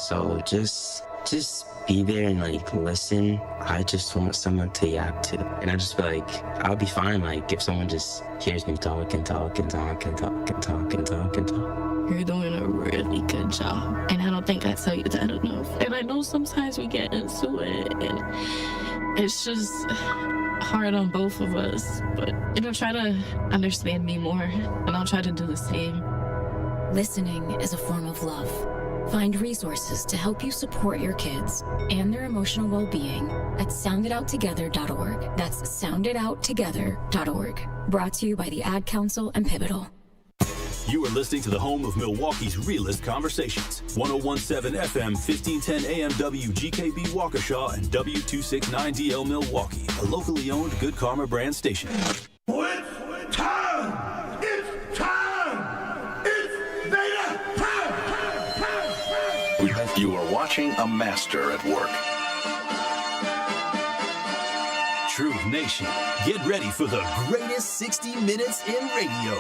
So just be there and like listen. I just want someone to yap to, and I just feel like I'll be fine. Like if someone just hears me talk and talk and talk and talk and talk and talk and talk. You're doing a really good job, and I don't think I tell you that enough. And I know sometimes we get into it, and it's just hard on both of us. But try to understand me more, and I'll try to do the same. Listening is a form of love. Find resources to help you support your kids and their emotional well-being at soundidouttogether.org. That's soundidouttogether.org. Brought to you by the Ad Council and Pivotal. You are listening to the home of Milwaukee's realest conversations. 1017 FM, 1510 AM WGKB Waukesha and W269DL Milwaukee, a locally owned Good Karma brand station. It's time! It's time! It's Beta time! You are watching a master at work. Truth Nation, get ready for the greatest 60 minutes in radio,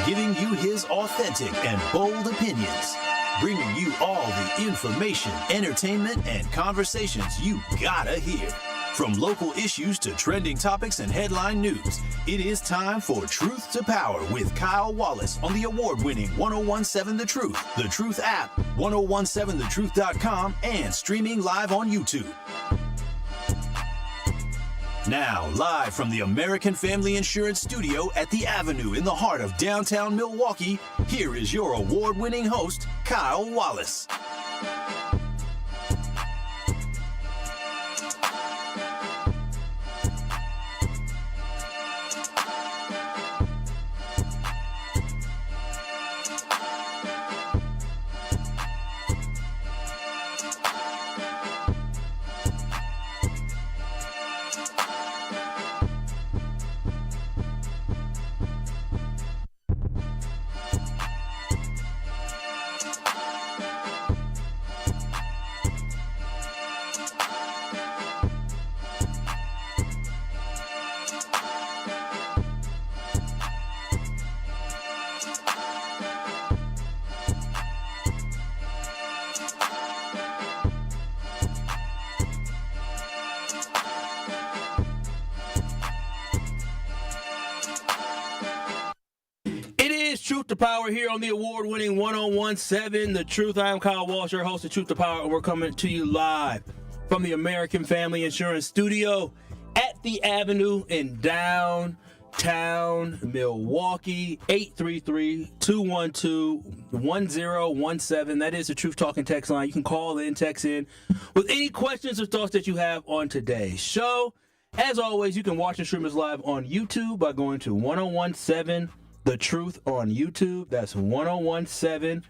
giving you his authentic and bold opinions, bringing you all the information, entertainment, and conversations you gotta hear. From local issues to trending topics and headline news, it is time for Truth to Power with Kyle Wallace on the award-winning 1017 The Truth app, 1017thetruth.com, and streaming live on YouTube. Now, live from the American Family Insurance Studio at the Avenue in the heart of downtown Milwaukee, here is your award-winning host, Kyle Wallace. Truth to Power here on the award-winning 1017 The Truth. I am Kyle Walsh, your host of Truth to Power, and we're coming to you live from the American Family Insurance Studio at the Avenue in downtown Milwaukee. 833-212-1017. That is the Truth Talking text line. You can call in, text in with any questions or thoughts that you have on today's show. As always, you can watch and stream us live on YouTube by going to 1017 The Truth on YouTube. That's 1017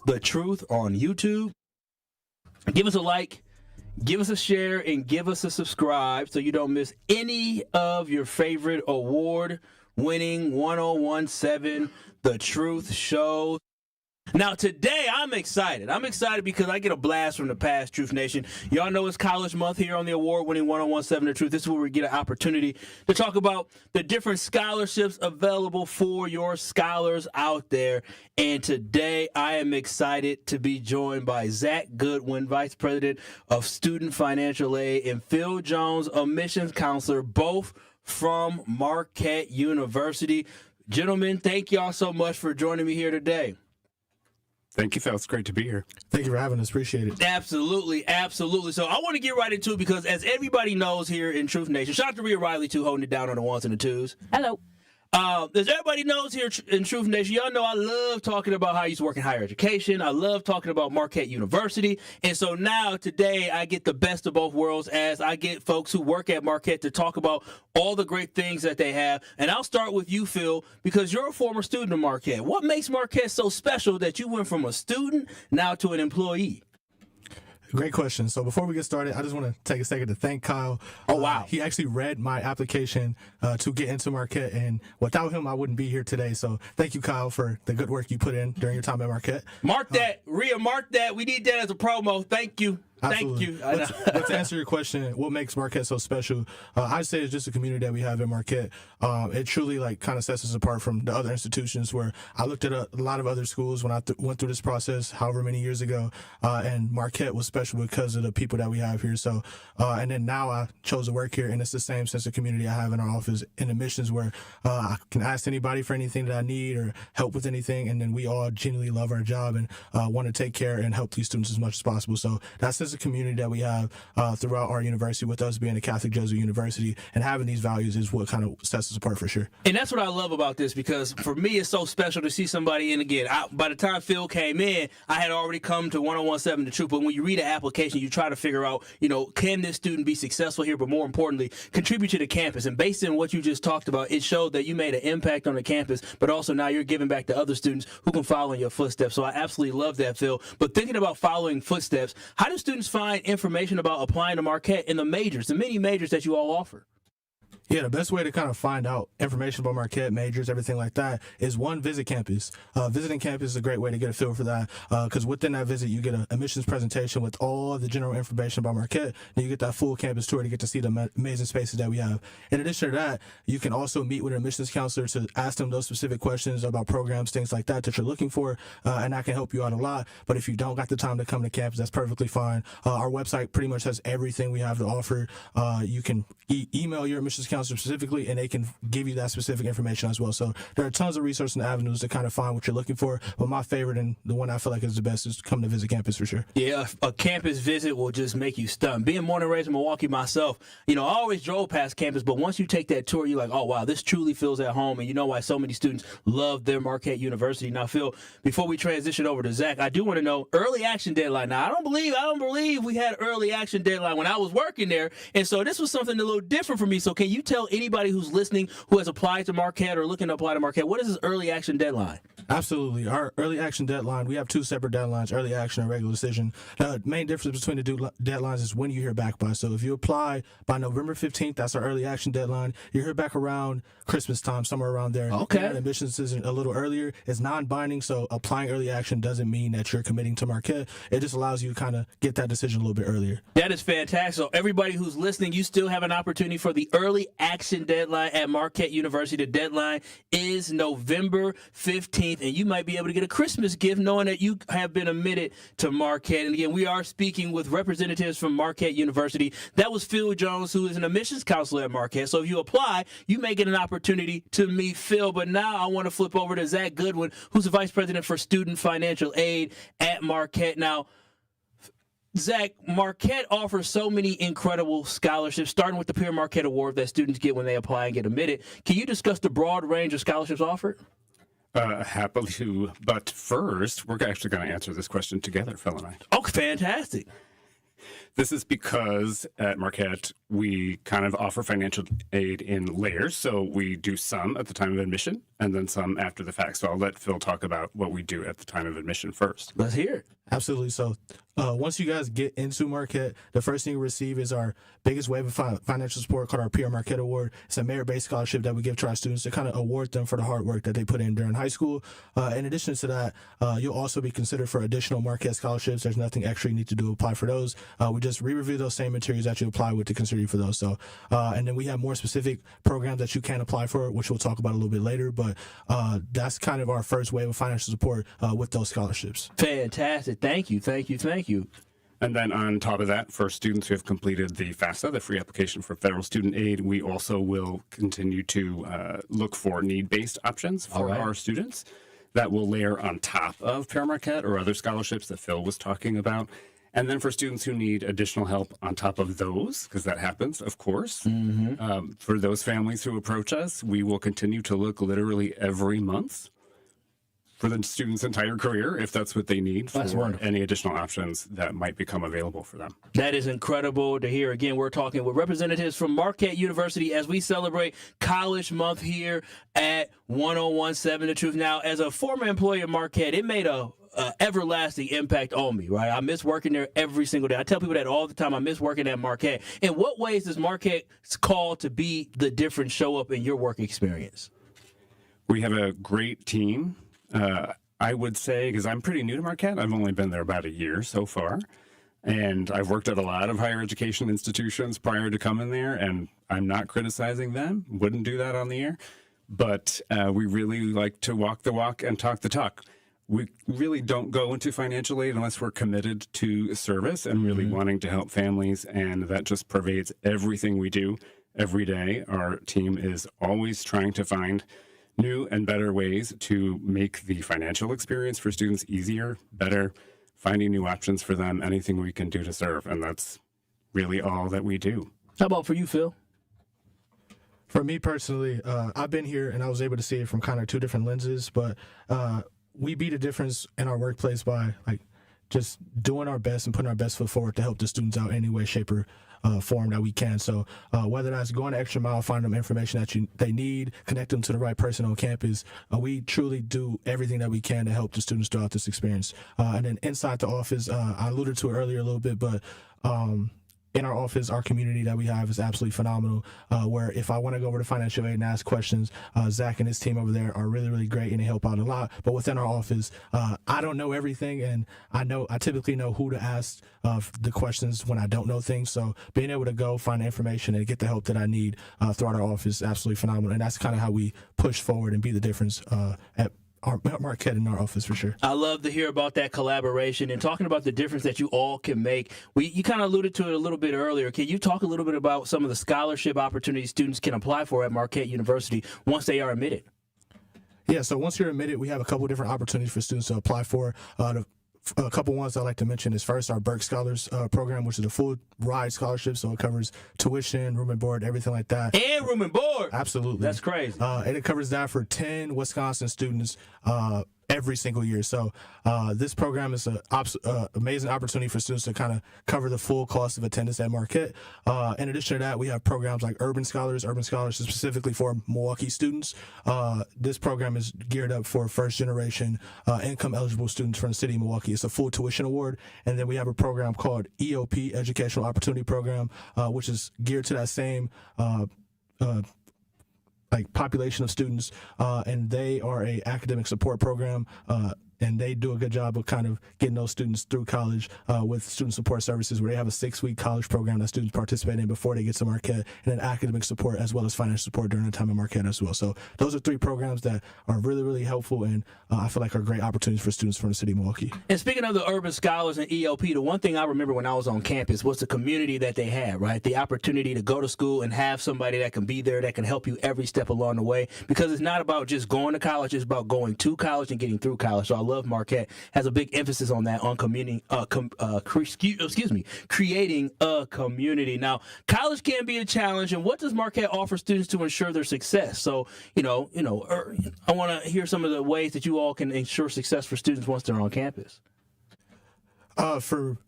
The Truth on YouTube. Give us a like, give us a share, and give us a subscribe so you don't miss any of your favorite award-winning 1017 The Truth shows. Now, today, I'm excited. I'm excited because I get a blast from the past, Truth Nation. Y'all know it's college month here on the award-winning 1017 The Truth. This is where we get an opportunity to talk about the different scholarships available for your scholars out there. And today, I am excited to be joined by Zech Goodwin, Vice President of Student Financial Aid, and Phil Jones, Admissions Counselor, both from Marquette University. Gentlemen, thank y'all so much for joining me here today. Thank you, Phil. It's great to be here. Thank you for having us. Appreciate it. Absolutely, absolutely. So I want to get right into it because as everybody knows here in Truth Nation, shout out to Rhea Riley, too, holding it down on the ones and the twos. Hello. As everybody knows here in Truth Nation, y'all know I love talking about how I used to work in higher education. I love talking about Marquette University. And so now, today, I get the best of both worlds as I get folks who work at Marquette to talk about all the great things that they have. And I'll start with you, Phil, because you're a former student of Marquette. What makes Marquette so special that you went from a student now to an employee? Great question. So before we get started, I just want to take a second to thank Kyle. Oh, wow. He actually read my application to get into Marquette, and without him, I wouldn't be here today. So thank you, Kyle, for the good work you put in during your time at Marquette. Mark that. Rhea, mark that. We need that as a promo. Thank you. Absolutely. Thank you. But to answer your question, what makes Marquette so special? I'd say it's just the community that we have in Marquette. It truly kind of sets us apart from the other institutions where I looked at a lot of other schools when I went through this process, however many years ago, and Marquette was special because of the people that we have here. So, and then now I chose to work here, and it's the same sense of community I have in our office in admissions where I can ask anybody for anything that I need or help with anything, and then we all genuinely love our job and want to take care and help these students as much as possible. So that's the community that we have throughout our university, with us being a Catholic Jesuit university, and having these values is what kind of sets us apart for sure. And that's what I love about this, because for me it's so special to see somebody. And again, by the time Phil came in, I had already come to 1017 The Truth. But when you read an application, you try to figure out, can this student be successful here, but more importantly, contribute to the campus. And based on what you just talked about, it showed that you made an impact on the campus, but also now you're giving back to other students who can follow in your footsteps. So I absolutely love that, Phil. But thinking about following footsteps, how do students find information about applying to Marquette in the majors, the many majors that you all offer? Yeah, the best way to kind of find out information about Marquette, majors, everything like that is visit campus. Visiting campus is a great way to get a feel for that, because within that visit, you get an admissions presentation with all the general information about Marquette. Then you get that full campus tour to get to see the amazing spaces that we have. In addition to that, you can also meet with an admissions counselor to ask them those specific questions about programs, things like that you're looking for, and that can help you out a lot. But if you don't got the time to come to campus, that's perfectly fine. Our website pretty much has everything we have to offer. You can email your admissions counselor specifically, and they can give you that specific information as well. So there are tons of resources and avenues to kind of find what you're looking for. But my favorite, and the one I feel like is the best, is to come to visit campus for sure. Yeah, a campus visit will just make you stunned. Being born and raised in Milwaukee myself, I always drove past campus, but once you take that tour, you're like, oh, wow, this truly feels at home. And you know why so many students love their Marquette University. Now, Phil, before we transition over to Zach, I do want to know early action deadline. Now, I don't believe we had early action deadline when I was working there. And so this was something a little different for me. So can you tell anybody who's listening who has applied to Marquette or looking to apply to Marquette, what is this early action deadline? Absolutely. Our early action deadline, we have two separate deadlines, early action and regular decision. The main difference between the two deadlines is when you hear back by. So if you apply by November 15th, that's our early action deadline. You hear back around Christmas time, somewhere around there. Okay. And admissions is a little earlier. It's non-binding, so applying early action doesn't mean that you're committing to Marquette. It just allows you to kind of get that decision a little bit earlier. That is fantastic. So everybody who's listening, you still have an opportunity for the early action deadline at Marquette University. The deadline is November 15th, and you might be able to get a Christmas gift knowing that you have been admitted to Marquette. And again, we are speaking with representatives from Marquette University. That was Phil Jones, who is an admissions counselor at Marquette. So if you apply, you may get an opportunity to meet Phil. But now I want to flip over to Zach Goodwin, who's the vice president for student financial aid at Marquette. Now, Zach, Marquette offers so many incredible scholarships, starting with the Peer Marquette Award that students get when they apply and get admitted. Can you discuss the broad range of scholarships offered? Happily to, but first, we're actually going to answer this question together, Phil and I. Oh, fantastic. This is because at Marquette, we kind of offer financial aid in layers. So we do some at the time of admission and then some after the fact. So I'll let Phil talk about what we do at the time of admission first. Let's hear it. Absolutely. So once you guys get into Marquette, the first thing you receive is our biggest wave of financial support called our PR Marquette Award. It's a merit-based scholarship that we give to our students to kind of award them for the hard work that they put in during high school. In addition to that, you'll also be considered for additional Marquette scholarships. There's nothing extra you need to do to apply for those. We just re-review those same materials that you apply with to consider you for those. So, and then we have more specific programs that you can apply for, which we'll talk about a little bit later. But that's kind of our first wave of financial support with those scholarships. Fantastic. Thank you. And then on top of that, for students who have completed the FAFSA, the free application for federal student aid, we also will continue to look for need-based options for our students that will layer on top of Pear Marquette or other scholarships that Phil was talking about. And then for students who need additional help on top of those, because that happens, of course, for those families who approach us, we will continue to look literally every month for the student's entire career, if that's what they need, for any additional options that might become available for them. That is incredible to hear. Again, we're talking with representatives from Marquette University as we celebrate College Month here at 1017 The Truth. Now, as a former employee of Marquette, it made a everlasting impact on me, right? I miss working there every single day. I tell people that all the time. I miss working at Marquette. In what ways does Marquette's call to be the difference show up in your work experience? We have a great team. I would say, because I'm pretty new to Marquette, I've only been there about a year so far. And I've worked at a lot of higher education institutions prior to coming there, and I'm not criticizing them, wouldn't do that on the air. But we really like to walk the walk and talk the talk. We really don't go into financial aid unless we're committed to service and really wanting to help families, and that just pervades everything we do every day. Our team is always trying to find new and better ways to make the financial experience for students easier, better, finding new options for them, anything we can do to serve. And that's really all that we do. How about for you, Phil? For me personally, I've been here and I was able to see it from kind of two different lenses, but we beat a difference in our workplace by like just doing our best and putting our best foot forward to help the students out any way, shape, or form that we can. So whether that's going the extra mile, finding them information that they need, connect them to the right person on campus, we truly do everything that we can to help the students throughout this experience. And then inside the office, I alluded to it earlier a little bit, but in our office, our community that we have is absolutely phenomenal, where if I want to go over to financial aid and ask questions, Zach and his team over there are really, really great and they help out a lot. But within our office, I don't know everything, and I typically know who to ask the questions when I don't know things. So being able to go find the information and get the help that I need throughout our office is absolutely phenomenal. And that's kind of how we push forward and be the difference at Marquette in our office for sure. I love to hear about that collaboration and talking about the difference that you all can make. You kind of alluded to it a little bit earlier. Can you talk a little bit about some of the scholarship opportunities students can apply for at Marquette University once they are admitted? Yeah, so once you're admitted, we have a couple different opportunities for students to apply for. A couple ones I'd like to mention is first our Burke Scholars program, which is a full ride scholarship. So it covers tuition, room and board, everything like that. And room and board. Absolutely. That's crazy. And it covers that for 10 Wisconsin students every single year. So this program is an amazing opportunity for students to kind of cover the full cost of attendance at Marquette. In addition to that, we have programs like Urban Scholars. Urban Scholars is specifically for Milwaukee students. This program is geared up for first-generation income-eligible students from the city of Milwaukee. It's a full tuition award. And then we have a program called EOP, Educational Opportunity Program, which is geared to that same population of students, and they are a academic support program, and they do a good job of kind of getting those students through college with student support services, where they have a 6-week college program that students participate in before they get to Marquette, and then academic support as well as financial support during their time at Marquette as well. So those are 3 programs that are really, really helpful, and I feel like are great opportunities for students from the city of Milwaukee. And speaking of the Urban Scholars and ELP, the one thing I remember when I was on campus was the community that they had, right? The opportunity to go to school and have somebody that can be there, that can help you every step along the way, because it's not about just going to college, it's about going to college and getting through college. So I love Marquette has a big emphasis on that, on community, creating a community. Now, college can be a challenge, and what does Marquette offer students to ensure their success? So, I want to hear some of the ways that you all can ensure success for students once they're on campus.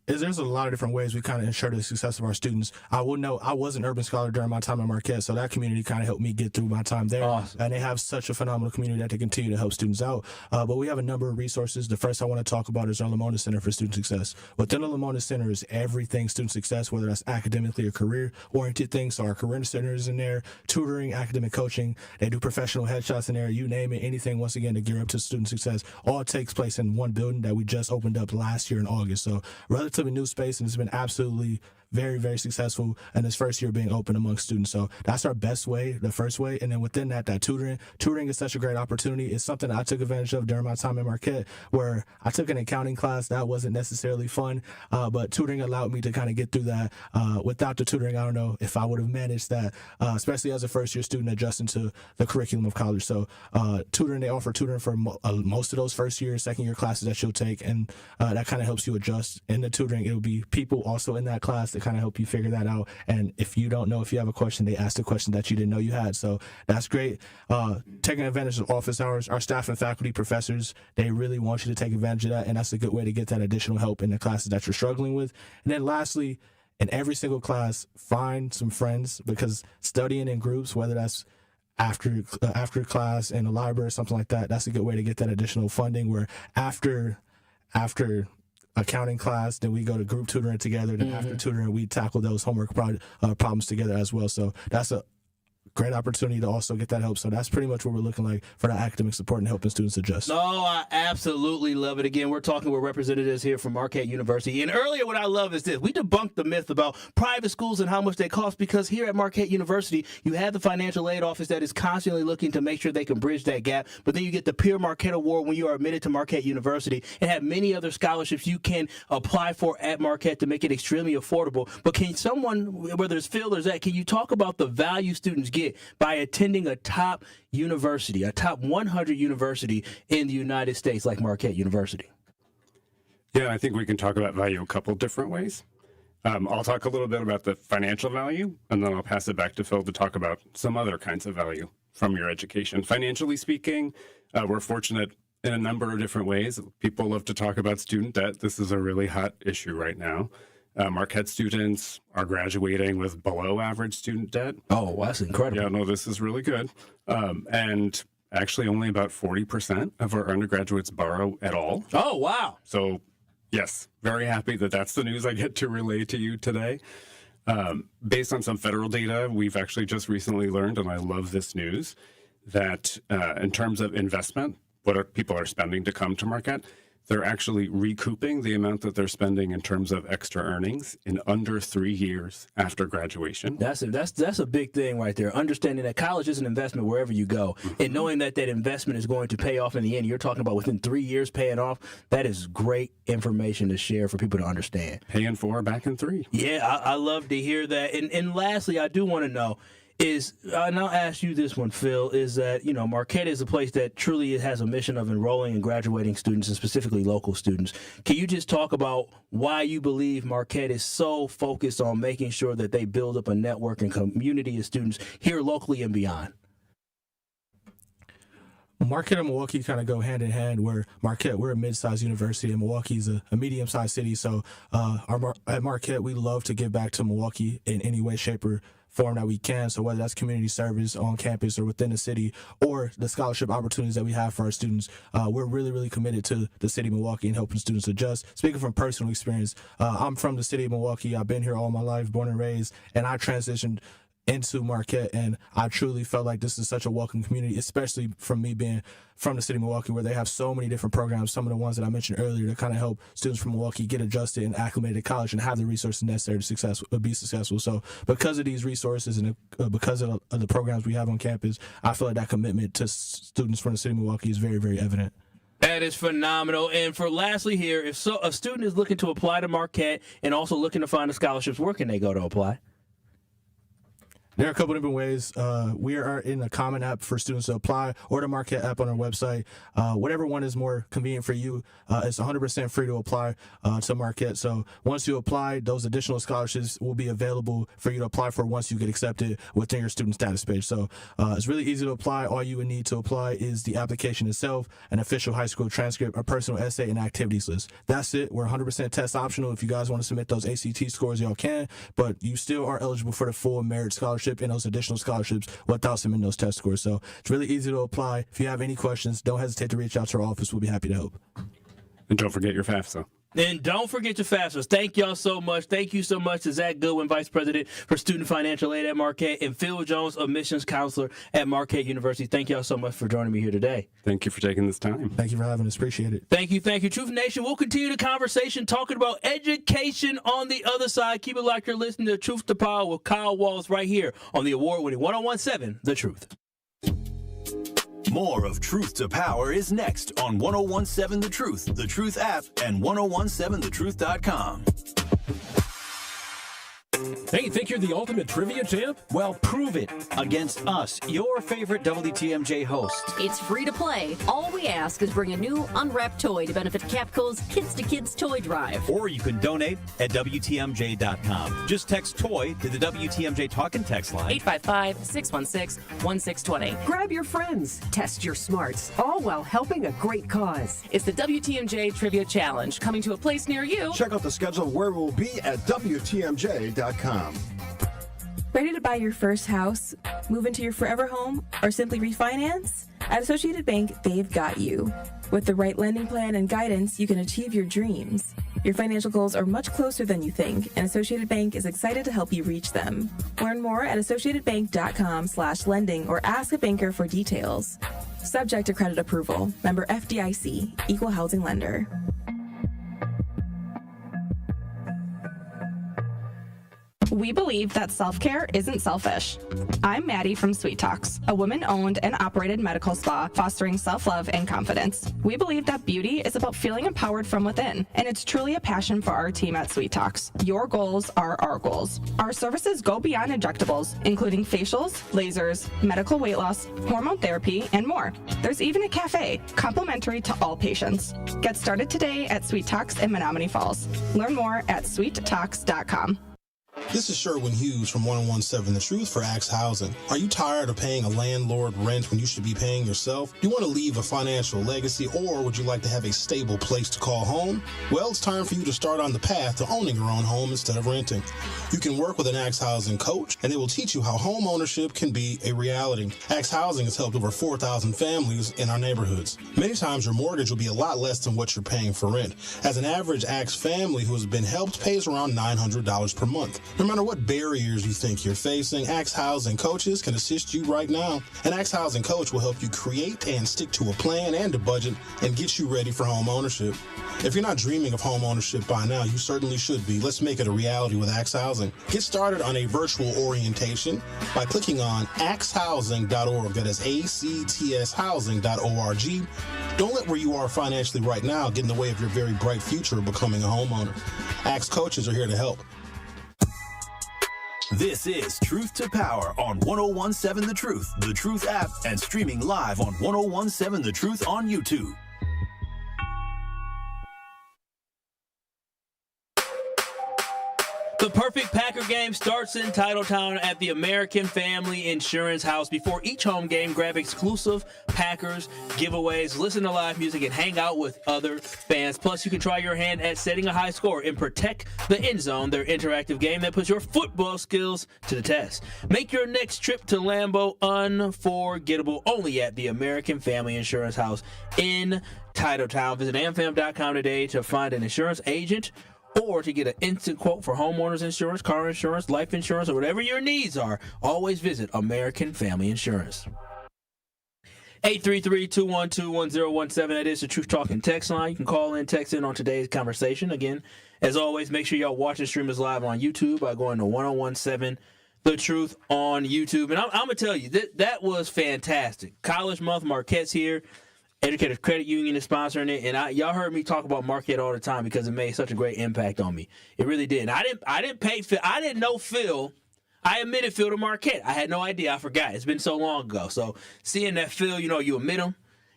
There's a lot of different ways we kind of ensure the success of our students. I will know I was an Urban Scholar during my time at Marquette, so that community kind of helped me get through my time there. Awesome. And they have such a phenomenal community that they continue to help students out. But we have a number of resources. The first I want to talk about is our Lamona Center for Student Success. Within the Lamona Center is everything student success, whether that's academically or career-oriented things. So our career center is in there, tutoring, academic coaching. They do professional headshots in there, you name it, anything, once again, to gear up to student success. All takes place in one building that we just opened up last year in August. So relatively new space, and it's been absolutely very, very successful in this first year being open among students. So that's our best way, the first way. And then within that tutoring is such a great opportunity. It's something that I took advantage of during my time at Marquette, where I took an accounting class that wasn't necessarily fun, but tutoring allowed me to kind of get through that. Without the tutoring, I don't know if I would have managed that, especially as a first-year student adjusting to the curriculum of college. So they offer tutoring for most of those first-year, second-year classes that you'll take, and that kind of helps you adjust. In the tutoring, it'll be people also in that class that kind of help you figure that out. And if you don't know, if you have a question, they ask the question that you didn't know you had. So that's great. Taking advantage of office hours, our staff and faculty, professors, they really want you to take advantage of that. And that's a good way to get that additional help in the classes that you're struggling with. And then lastly, in every single class, find some friends, because studying in groups, whether that's after class in the library or something like that, that's a good way to get that additional funding, where after accounting class, then we go to group tutoring together, then after tutoring we tackle those homework problems together as well. So that's a great opportunity to also get that help. So that's pretty much what we're looking like for the academic support and helping students adjust. No, I absolutely love it. Again, we're talking with representatives here from Marquette University. And earlier, what I love is this. We debunked the myth about private schools and how much they cost, because here at Marquette University, you have the financial aid office that is constantly looking to make sure they can bridge that gap. But then you get the Peer Marquette Award when you are admitted to Marquette University, and have many other scholarships you can apply for at Marquette to make it extremely affordable. But can someone, whether it's Phil or Zach, can you talk about the value students get by attending a top university, a top 100 university in the United States like Marquette University? Yeah, I think we can talk about value a couple different ways. I'll talk a little bit about the financial value, and then I'll pass it back to Phil to talk about some other kinds of value from your education. Financially speaking, we're fortunate in a number of different ways. People love to talk about student debt. This is a really hot issue right now. Marquette students are graduating with below average student debt. Oh, that's incredible. Yeah, no, this is really good. And actually only about 40% of our undergraduates borrow at all. Oh, wow. So, yes, very happy that that's the news I get to relay to you today. Based on some federal data, we've actually just recently learned, and I love this news, that in terms of investment, people are spending to come to Marquette, they're actually recouping the amount that they're spending in terms of extra earnings in under 3 years after graduation. That's a big thing right there. Understanding that college is an investment wherever you go, and knowing that that investment is going to pay off in the end. You're talking about within 3 years paying off. That is great information to share for people to understand. Paying 4 back in 3. Yeah, I love to hear that. And lastly, I do want to know and I'll ask you this one, Phil, is that, Marquette is a place that truly has a mission of enrolling and graduating students, and specifically local students. Can you just talk about why you believe Marquette is so focused on making sure that they build up a network and community of students here locally and beyond? Marquette and Milwaukee kind of go hand in hand, where Marquette, we're a mid-sized university, and Milwaukee's a medium-sized city. So at Marquette, we love to give back to Milwaukee in any way, shape, or form that we can. So whether that's community service on campus or within the city, or the scholarship opportunities that we have for our students, we're really, really committed to the city of Milwaukee and helping students adjust. Speaking from personal experience, I'm from the city of Milwaukee. I've been here all my life, born and raised, and I transitioned into Marquette, and I truly felt like this is such a welcome community, especially from me being from the city of Milwaukee, where they have so many different programs, some of the ones that I mentioned earlier, to kind of help students from Milwaukee get adjusted and acclimated to college and have the resources necessary to be successful. So because of these resources and because of the programs we have on campus, I feel like that commitment to students from the city of Milwaukee is very, very evident. That is phenomenal. And for lastly here, if a student is looking to apply to Marquette and also looking to find the scholarships, where can they go to apply? There are a couple different ways. We are in a common app for students to apply, or the Marquette app on our website. Whatever one is more convenient for you, it's 100% free to apply to Marquette. So once you apply, those additional scholarships will be available for you to apply for once you get accepted within your student status page. So it's really easy to apply. All you would need to apply is the application itself, an official high school transcript, a personal essay, and activities list. That's it. We're 100% test optional. If you guys want to submit those ACT scores, y'all can, but you still are eligible for the full merit scholarship and those additional scholarships without submitting those test scores. So it's really easy to apply. If you have any questions, don't hesitate to reach out to our office. We'll be happy to help. And don't forget your FAFSA. And don't forget your FAFSAs. Thank y'all so much. Thank you so much to Zach Goodwin, Vice President for Student Financial Aid at Marquette, and Phil Jones, Admissions Counselor at Marquette University. Thank y'all so much for joining me here today. Thank you for taking this time. Thank you for having us. Appreciate it. Thank you. Truth Nation, we'll continue the conversation talking about education on the other side. Keep it locked. You're listening to Truth to Power with Kyle Wallace right here on the award-winning 1017 The Truth. More of Truth to Power is next on 1017 The Truth app, and 1017thetruth.com. Hey, think you're the ultimate trivia champ? Well, prove it against us, your favorite WTMJ host. It's free to play. All we ask is bring a new unwrapped toy to benefit Capco's Kids to Kids Toy Drive. Or you can donate at WTMJ.com. Just text TOY to the WTMJ talk and text line. 855-616-1620. Grab your friends. Test your smarts. All while helping a great cause. It's the WTMJ Trivia Challenge, coming to a place near you. Check out the schedule of where we'll be at WTMJ.com. Ready to buy your first house, move into your forever home, or simply refinance? At Associated Bank, they've got you. With the right lending plan and guidance, you can achieve your dreams. Your financial goals are much closer than you think, and Associated Bank is excited to help you reach them. Learn more at associatedbank.com/lending or ask a banker for details. Subject to credit approval. Member FDIC, Equal Housing Lender. We believe that self-care isn't selfish. I'm Maddie from Sweet Talks, a woman-owned and operated medical spa fostering self-love and confidence. We believe that beauty is about feeling empowered from within, and it's truly a passion for our team at Sweet Talks. Your goals are our goals. Our services go beyond injectables, including facials, lasers, medical weight loss, hormone therapy, and more. There's even a cafe, complimentary to all patients. Get started today at Sweet Talks in Menominee Falls. Learn more at sweettalks.com. This is Sherwin Hughes from 1017 The Truth for Axe Housing. Are you tired of paying a landlord rent when you should be paying yourself? Do you want to leave a financial legacy, or would you like to have a stable place to call home? Well, it's time for you to start on the path to owning your own home instead of renting. You can work with an Axe Housing coach, and they will teach you how home ownership can be a reality. Axe Housing has helped over 4,000 families in our neighborhoods. Many times your mortgage will be a lot less than what you're paying for rent, as an average Axe family who has been helped pays around $900 per month. No matter what barriers you think you're facing, Axe Housing coaches can assist you right now. An Axe Housing coach will help you create and stick to a plan and a budget and get you ready for home ownership. If you're not dreaming of home ownership by now, you certainly should be. Let's make it a reality with Axe Housing. Get started on a virtual orientation by clicking on axehousing.org. That is ACTS housing.org. Don't let where you are financially right now get in the way of your very bright future of becoming a homeowner. Axe coaches are here to help. This is Truth to Power on 1017 The Truth app, and streaming live on 1017 The Truth on YouTube. The perfect Packer game starts in Titletown at the American Family Insurance House. Before each home game, grab exclusive Packers giveaways, listen to live music, and hang out with other fans. Plus, you can try your hand at setting a high score and protect the end zone, their interactive game that puts your football skills to the test. Make your next trip to Lambeau unforgettable, only at the American Family Insurance House in Titletown. Visit amfam.com today to find an insurance agent or to get an instant quote for homeowners insurance, car insurance, life insurance, or whatever your needs are. Always visit American Family Insurance. 833-212-1017. That is the Truth Talking text line. You can call in, text in on today's conversation. Again, as always, make sure y'all watch and stream us live on YouTube by going to 1017 The Truth on YouTube. And I'm going to tell you, that was fantastic. College Month, Marquette's here. Educators Credit Union is sponsoring it, and y'all heard me talk about Marquette all the time because it made such a great impact on me. It really did. And I didn't pay Phil. I didn't know Phil. I admitted Phil to Marquette. I had no idea. I forgot. It's been so long ago. So seeing that Phil, you admit him,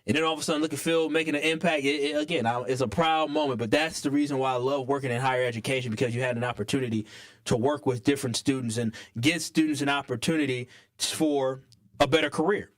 and then all of a sudden look at Phil making an impact. It's a proud moment. But that's the reason why I love working in higher education, because you had an opportunity to work with different students and give students an opportunity for a better career.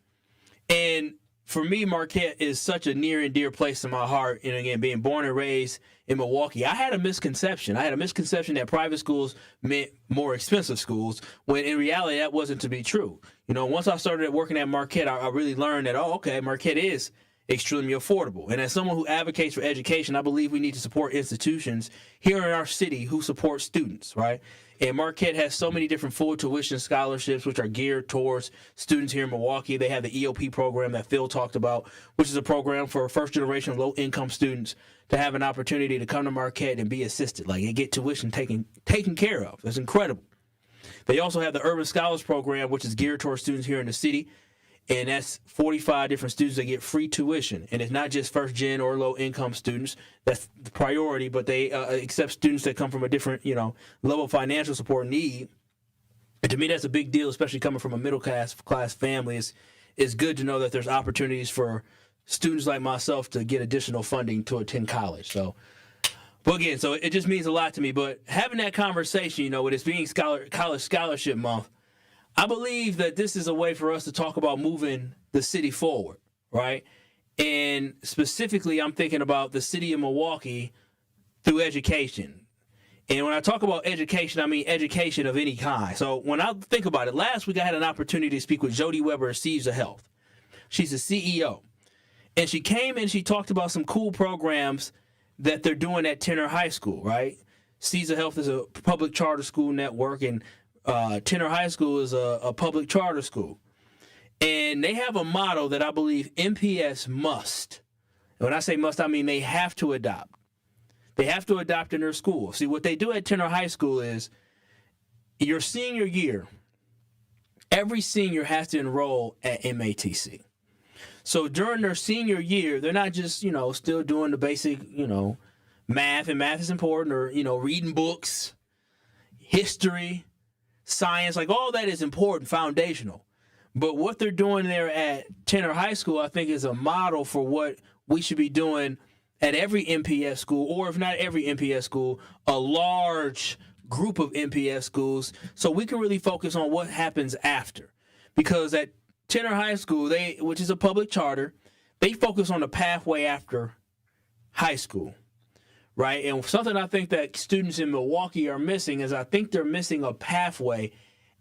And for me, Marquette is such a near and dear place to my heart. And again, being born and raised in Milwaukee, I had a misconception. That private schools meant more expensive schools, when in reality that wasn't to be true. Once I started working at Marquette, I really learned that, Marquette is extremely affordable. And as someone who advocates for education, I believe we need to support institutions here in our city who support students, right? And Marquette has so many different full tuition scholarships, which are geared towards students here in Milwaukee. They have the EOP program that Phil talked about, which is a program for first-generation low-income students to have an opportunity to come to Marquette and be assisted, and get tuition taken care of. It's incredible. They also have the Urban Scholars Program, which is geared towards students here in the city. And that's 45 different students that get free tuition. And it's not just first-gen or low-income students. That's the priority, but they accept students that come from a different, level of financial support need. And to me, that's a big deal, especially coming from a middle-class family. It's good to know that there's opportunities for students like myself to get additional funding to attend college. But again, so it just means a lot to me. But having that conversation, with it being College Scholarship Month, I believe that this is a way for us to talk about moving the city forward, right? And specifically, I'm thinking about the city of Milwaukee through education. And when I talk about education, I mean education of any kind. So when I think about it, last week I had an opportunity to speak with Jody Weber of Seeds of Health. She's a CEO. And she came and she talked about some cool programs that they're doing at Tenor High School, right? Caesar Health is a public charter school network, and Tenor High School is a public charter school. And they have a motto that I believe MPS must. And when I say must, I mean they have to adopt. They have to adopt in their school. See, what they do at Tenor High School is your senior year, every senior has to enroll at MATC. So during their senior year, they're not just, still doing the basic, math, and math is important, or, reading books, history, science, like all that is important, foundational. But what they're doing there at Tenor High School, I think, is a model for what we should be doing at every MPS school, or if not every MPS school, a large group of MPS schools, so we can really focus on what happens after. Because at Tenor High School, which is a public charter, they focus on the pathway after high school, right? And something I think that students in Milwaukee are missing is I think they're missing a pathway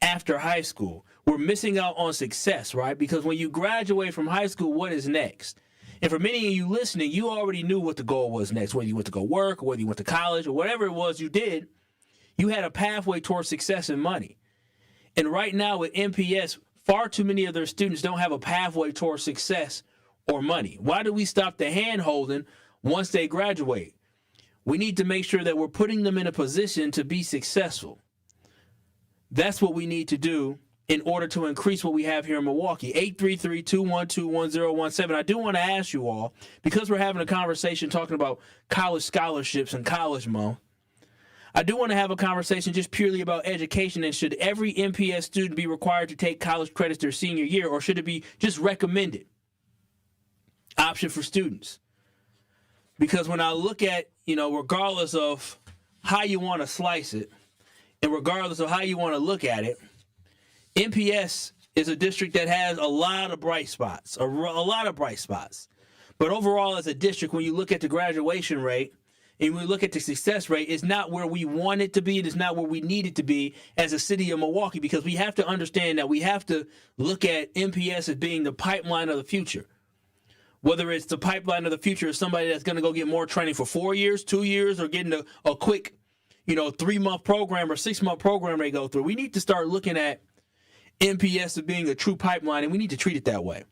after high school. We're missing out on success, right? Because when you graduate from high school, what is next? And for many of you listening, you already knew what the goal was next, whether you went to go work, or whether you went to college, or whatever it was you did, you had a pathway towards success and money. And right now with MPS, far too many of their students don't have a pathway towards success or money. Why do we stop the hand-holding once they graduate? We need to make sure that we're putting them in a position to be successful. That's what we need to do in order to increase what we have here in Milwaukee. 833-212-1017. I do want to ask you all, because we're having a conversation talking about college scholarships and college month, I do want to have a conversation just purely about education, and should every MPS student be required to take college credits their senior year, or should it be just recommended option for students? Because when I look at, regardless of how you want to slice it, and regardless of how you want to look at it, MPS is a district that has a lot of bright spots, a lot of bright spots. But overall, as a district, when you look at the graduation rate and we look at the success rate, it's not where we want it to be. It is not where we need it to be as a city of Milwaukee, because we have to understand that we have to look at MPS as being the pipeline of the future. Whether it's the pipeline of the future as somebody that's going to go get more training for 4 years, 2 years, or getting a quick, 3-month program or 6-month program they go through. We need to start looking at MPS as being a true pipeline, and we need to treat it that way.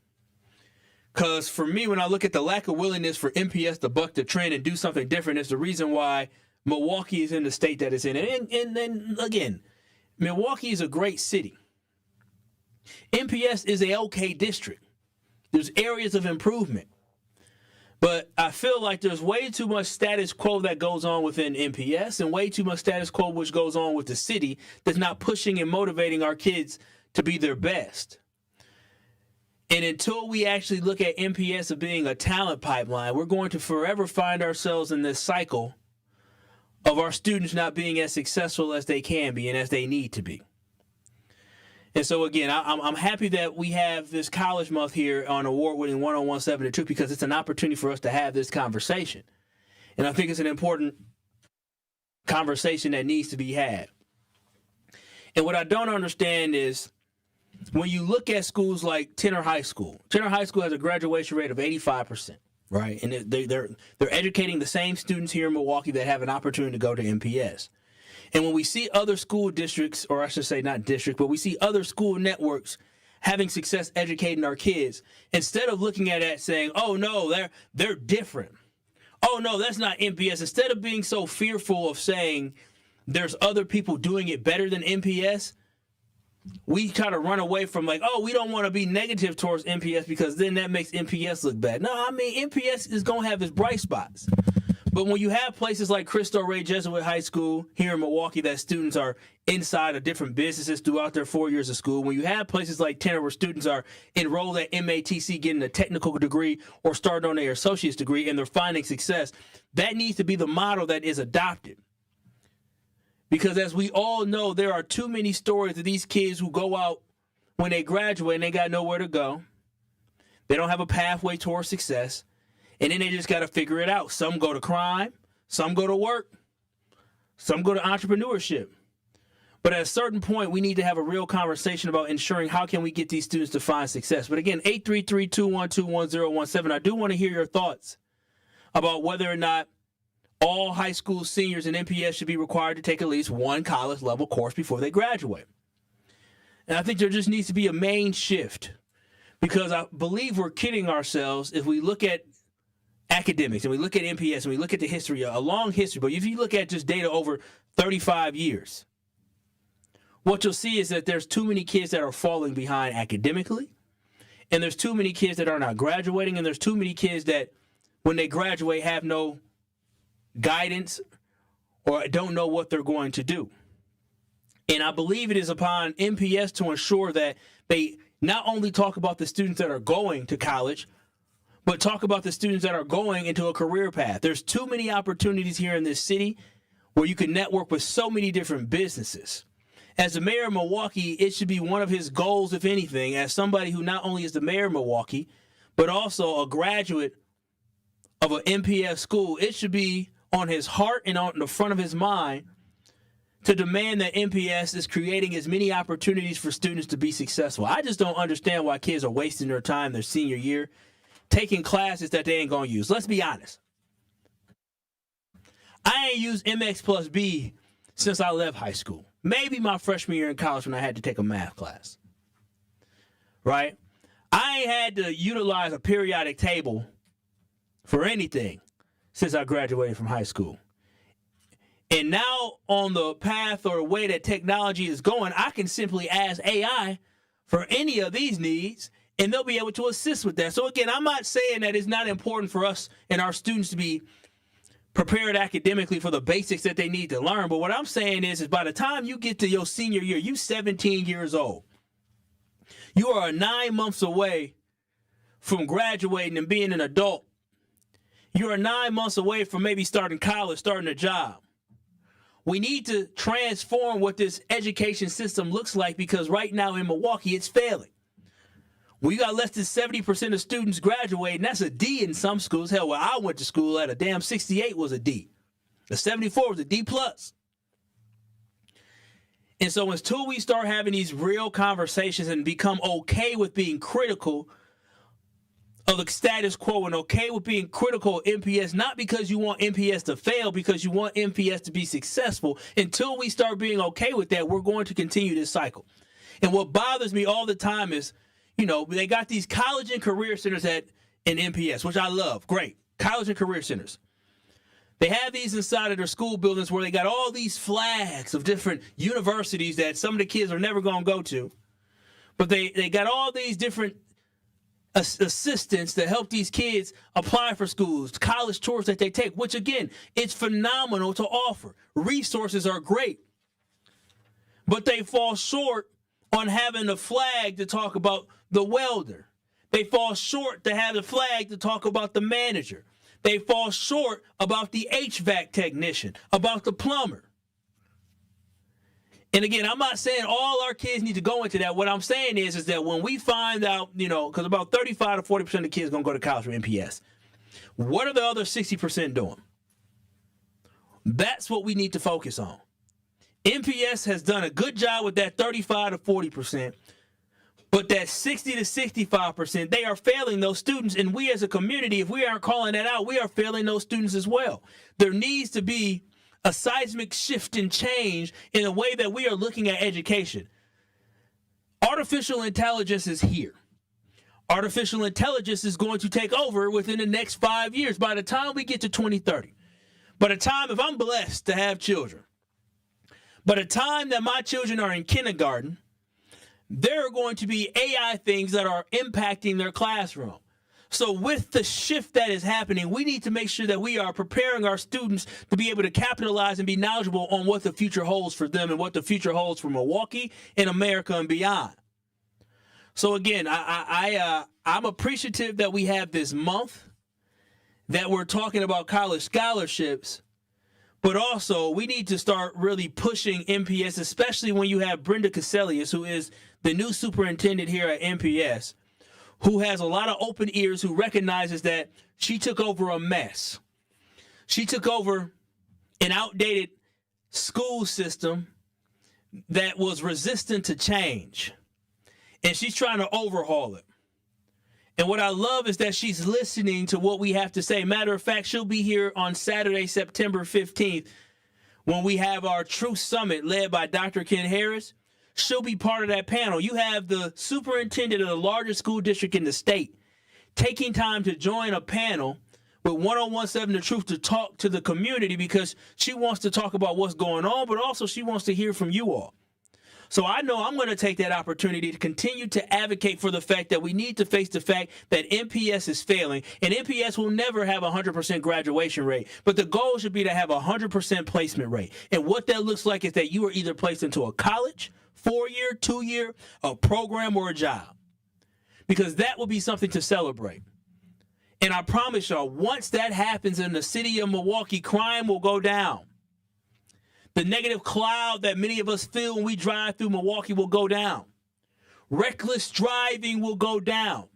Because for me, when I look at the lack of willingness for MPS to buck the trend and do something different, is the reason why Milwaukee is in the state that it's in. And then, again, Milwaukee is a great city. MPS is a okay district. There's areas of improvement. But I feel like there's way too much status quo that goes on within MPS, and way too much status quo which goes on with the city that's not pushing and motivating our kids to be their best. And until we actually look at MPS as being a talent pipeline, we're going to forever find ourselves in this cycle of our students not being as successful as they can be and as they need to be. And so, again, I'm happy that we have this college month here on award-winning 1017 The Truth, because it's an opportunity for us to have this conversation. And I think it's an important conversation that needs to be had. And what I don't understand is, when you look at schools like Tenor High School has a graduation rate of 85%, right? And they're educating the same students here in Milwaukee that have an opportunity to go to MPS. And when we see other school districts, or I should say not district, but we see other school networks having success educating our kids, instead of looking at that saying, oh no, they're different. Oh no, that's not MPS. Instead of being so fearful of saying there's other people doing it better than MPS, we try to run away from we don't want to be negative towards MPS because then that makes MPS look bad. No, I mean, MPS is going to have its bright spots. But when you have places like Cristo Rey Jesuit High School here in Milwaukee that students are inside of different businesses throughout their 4 years of school, when you have places like Tenor where students are enrolled at MATC getting a technical degree or starting on their associate's degree and they're finding success, that needs to be the model that is adopted. Because as we all know, there are too many stories of these kids who go out when they graduate and they got nowhere to go. They don't have a pathway towards success. And then they just got to figure it out. Some go to crime. Some go to work. Some go to entrepreneurship. But at a certain point, we need to have a real conversation about ensuring how can we get these students to find success. But again, 833-212-1017, I do want to hear your thoughts about whether or not all high school seniors in MPS should be required to take at least one college-level course before they graduate. And I think there just needs to be a main shift, because I believe we're kidding ourselves if we look at academics and we look at MPS and we look at the history, a long history. But if you look at just data over 35 years, what you'll see is that there's too many kids that are falling behind academically, and there's too many kids that are not graduating, and there's too many kids that when they graduate have no guidance or don't know what they're going to do. And I believe it is upon MPS to ensure that they not only talk about the students that are going to college, but talk about the students that are going into a career path. There's too many opportunities here in this city where you can network with so many different businesses. As the mayor of Milwaukee, it should be one of his goals, if anything, as somebody who not only is the mayor of Milwaukee, but also a graduate of an MPS school, it should be on his heart and on the front of his mind to demand that MPS is creating as many opportunities for students to be successful. I just don't understand why kids are wasting their time their senior year taking classes that they ain't going to use. Let's be honest. I ain't used MX plus B since I left high school. Maybe my freshman year in college when I had to take a math class. Right? I ain't had to utilize a periodic table for anything since I graduated from high school. And now on the path or way that technology is going, I can simply ask AI for any of these needs, and they'll be able to assist with that. So again, I'm not saying that it's not important for us and our students to be prepared academically for the basics that they need to learn. But what I'm saying is by the time you get to your senior year, you 17 years old. You are 9 months away from graduating and being an adult. You are 9 months away from maybe starting college, starting a job. We need to transform what this education system looks like, because right now in Milwaukee, it's failing. We got less than 70% of students graduating. That's a D in some schools. Hell, where I went to school at, a damn 68 was a D. A 74 was a D+. And so until we start having these real conversations and become okay with being critical of the status quo and okay with being critical of MPS, not because you want MPS to fail, because you want MPS to be successful, until we start being okay with that, we're going to continue this cycle. And what bothers me all the time is, they got these college and career centers in MPS, which I love. Great. College and career centers. They have these inside of their school buildings where they got all these flags of different universities that some of the kids are never going to go to. But they got all these different assistants that help these kids apply for schools, college tours that they take, which again, it's phenomenal to offer. Resources are great. But they fall short on having the flag to talk about the welder. They fall short to have the flag to talk about the manager. They fall short about the HVAC technician, about the plumber. And again, I'm not saying all our kids need to go into that. What I'm saying is that when we find out, because about 35 to 40% of the kids are going to go to college for MPS, what are the other 60% doing? That's what we need to focus on. MPS has done a good job with that 35 to 40%, but that 60 to 65%, they are failing those students. And we as a community, if we aren't calling that out, we are failing those students as well. There needs to be a seismic shift and change in the way that we are looking at education. Artificial intelligence is here. Artificial intelligence is going to take over within the next 5 years. By the time we get to 2030, by the time, if I'm blessed to have children, by the time that my children are in kindergarten, there are going to be AI things that are impacting their classroom. So with the shift that is happening, we need to make sure that we are preparing our students to be able to capitalize and be knowledgeable on what the future holds for them and what the future holds for Milwaukee and America and beyond. So again, I'm appreciative that we have this month, that we're talking about college scholarships, but also we need to start really pushing MPS, especially when you have Brenda Caselius, who is the new superintendent here at MPS, who has a lot of open ears, who recognizes that she took over a mess. She took over an outdated school system that was resistant to change. And she's trying to overhaul it. And what I love is that she's listening to what we have to say. Matter of fact, she'll be here on Saturday, September 15th, when we have our Truth Summit led by Dr. Ken Harris. She'll be part of that panel. You have the superintendent of the largest school district in the state taking time to join a panel with 1017 The Truth to talk to the community because she wants to talk about what's going on, but also she wants to hear from you all. So I know I'm going to take that opportunity to continue to advocate for the fact that we need to face the fact that MPS is failing, and MPS will never have a 100% graduation rate. But the goal should be to have a 100% placement rate. And what that looks like is that you are either placed into a college, 4-year, 2-year, a program, or a job. Because that will be something to celebrate. And I promise y'all, once that happens in the city of Milwaukee, crime will go down. The negative cloud that many of us feel when we drive through Milwaukee will go down. Reckless driving will go down.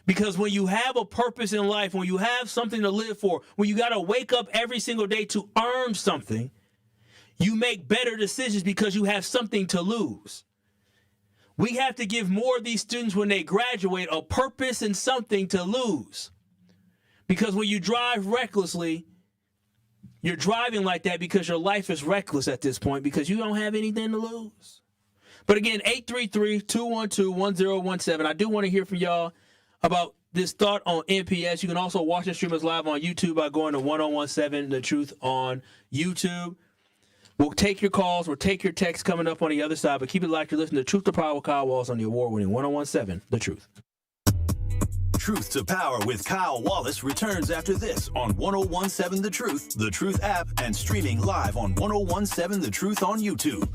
Because when you have a purpose in life, when you have something to live for, when you got to wake up every single day to earn something, you make better decisions because you have something to lose. We have to give more of these students when they graduate a purpose and something to lose. Because when you drive recklessly, you're driving like that because your life is reckless at this point because you don't have anything to lose. But again, 833-212-1017. I do want to hear from y'all about this thought on MPS. You can also watch and stream us live on YouTube by going to 1017 The Truth on YouTube. We'll take your calls. We'll take your texts coming up on the other side. But keep it locked. You're listening to Truth to Power with Kyle Wallace on the award-winning 1017 The Truth. Truth to Power with Kyle Wallace returns after this on 1017 The Truth app, and streaming live on 1017 The Truth on YouTube.